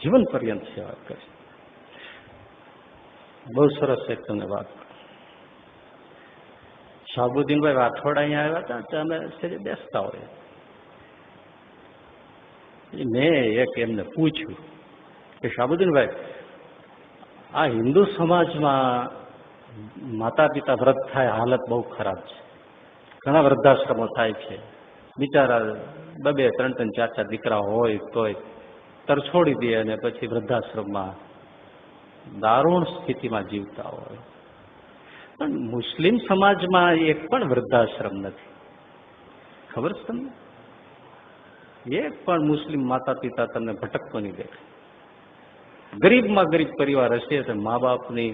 જીવન પર્યંત સેવા કરી. બહુ સરસ એક તમને વાત. શાહબુદ્દીનભાઈ રાઠોડ અહીંયા આવ્યા હતા તો અમે બેસતા હોય. મેં એક એમને પૂછ્યું કે શાહબુદ્દીનભાઈ, આ હિન્દુ સમાજમાં માતા પિતા વ્રત થાય હાલત બહુ ખરાબ છે. ઘણા વૃદ્ધાશ્રમો થાય છે. બિચારા 2-2, 3-3, 4-4 દીકરા હોય તોય તરછોડી દે અને પછી વૃદ્ધાશ્રમમાં દારૂણ સ્થિતિમાં જીવતા હોય. પણ મુસ્લિમ સમાજમાં એક પણ વૃદ્ધાશ્રમ નથી. ખબર છે તમને? એક પણ મુસ્લિમ માતા પિતા તમને ભટકતો નહીં દેખાય. ગરીબમાં ગરીબ પરિવાર હશે તો મા બાપની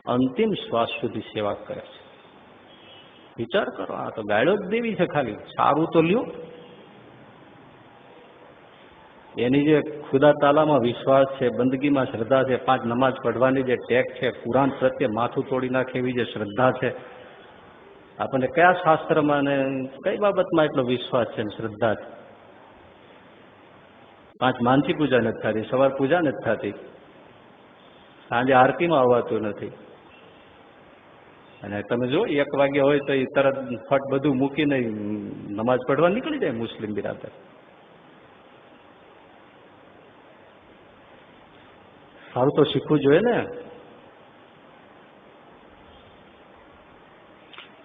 અંતિમ શ્વાસ સુધી સેવા કરે છે. વિચાર કરો, આ તો ગાળો જ દેવી છે. ખાલી સારું તો લ્યો. એની જે ખુદા તાલામાં વિશ્વાસ છે, બંદગીમાં શ્રદ્ધા છે, 5 નમાજ પઢવાની જે ટેક છે, કુરાન પ્રત્યે માથું તોડી નાખે એવી જે શ્રદ્ધા છે, આપણને કયા શાસ્ત્રમાં ને કઈ બાબતમાં એટલો વિશ્વાસ છે ને શ્રદ્ધા છે? 5 માનસી પૂજા નથી થતી, સવાર પૂજા નથી થતી, સાંજે આરતીમાં આવવાતું નથી. અને તમે જો 1 વાગ્યા હોય તો એ તરત ફટ બધું મૂકીને નમાજ પઢવા નીકળી જાય મુસ્લિમ બિરાદર. સારું તો શીખવું જોઈએ ને.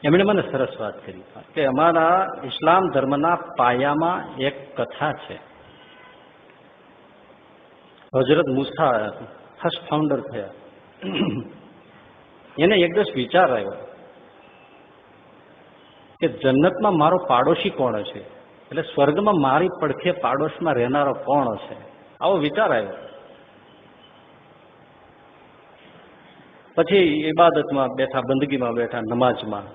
એમણે મને સરસ વાત કરી કે અમારા ઇસ્લામ ધર્મના પાયામાં એક કથા છે. હજરત મુસા ફર્સ્ટ ફાઉન્ડર થયા. એને એક દિવસ વિચાર આવ્યો કે જન્નતમાં મારો પાડોશી કોણ છે, એટલે સ્વર્ગમાં મારી પડખે પાડોશમાં રહેનારો કોણ હશે. આવો વિચાર આવ્યો. પછી ઇબાદતમાં બેઠા, બંદગીમાં બેઠા, નમાજમાં,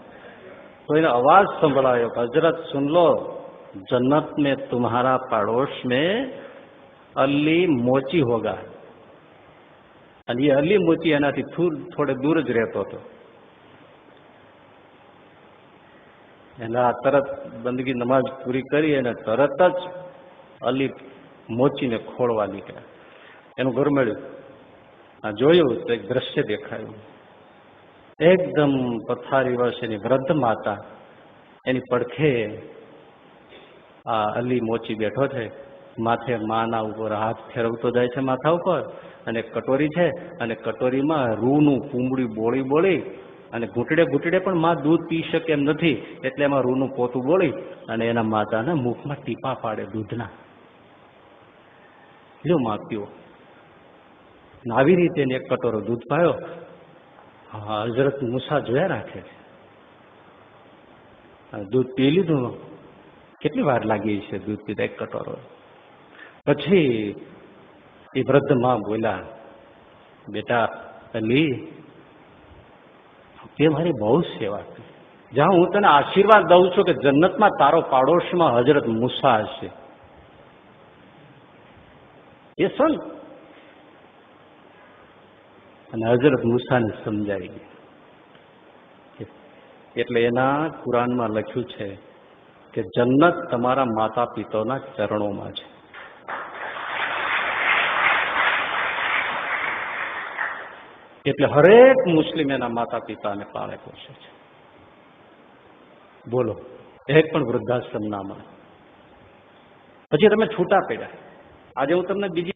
તો એને અવાજ સંભળાયો, હજરત સુન લો, જન્નત में तुम्हारा पड़ोस में અલી મોચી હોગા. અને એ અલી મોચી એનાથી થોડે દૂર જ રહેતો હતો. એના તરત બંદગી નમાજ પૂરી કરી અને તરત જ અલી મોચીને ખોળવા નીકળ્યા. એનું ઘર મળ્યું. આ જોયું તો એક દ્રશ્ય દેખાયું. એકદમ પથારી વશ એની વૃદ્ધ માતા, એની પડખે આ અલી મોચી બેઠો છે. માથે માના ઉપર હાથ ફેરવતો જાય છે, માથા ઉપર, અને કટોરી છે, અને કટોરીમાં રૂનું પૂંબડી બોળી બોળી અને ઘૂંટડે ઘૂંટડે પણ માં દૂધ પી શકે એમ નથી, એટલે એમાં રૂનું પોતું બોળી અને એના માતાના મુખમાં ટીપા પાડે દૂધના. લ્યો માં પીવો. આવી રીતે એને એક કટોરો દૂધ પાયો. હજરત મુસા જોયા રાખે છે. દૂધ પી લીધું. કેટલી વાર લાગી છે દૂધ પીતા? 1 કટોરો. પછી એ વૃદ્ધ માં બોલ્યા, બેટા અલી, તે મારી બહુ સેવા કરી. જ્યાં હું તને આશીર્વાદ દઉં છું કે જન્નતમાં તારો પાડોશમાં હજરત મુસા હશે. એ શું? અને હજરત મુસાને સમજાવી ગયા. એટલે એના કુરાનમાં લખ્યું છે કે જન્નત તમારા માતા પિતાના ચરણોમાં છે. એટલે હરેક મુસ્લિમ એના માતા પિતાને પાળે પોષે છે. બોલો, એક પણ વૃદ્ધાશ્રમ ના મળે. પછી તમે છૂટા પડ્યા. આજે હું તમને બીજી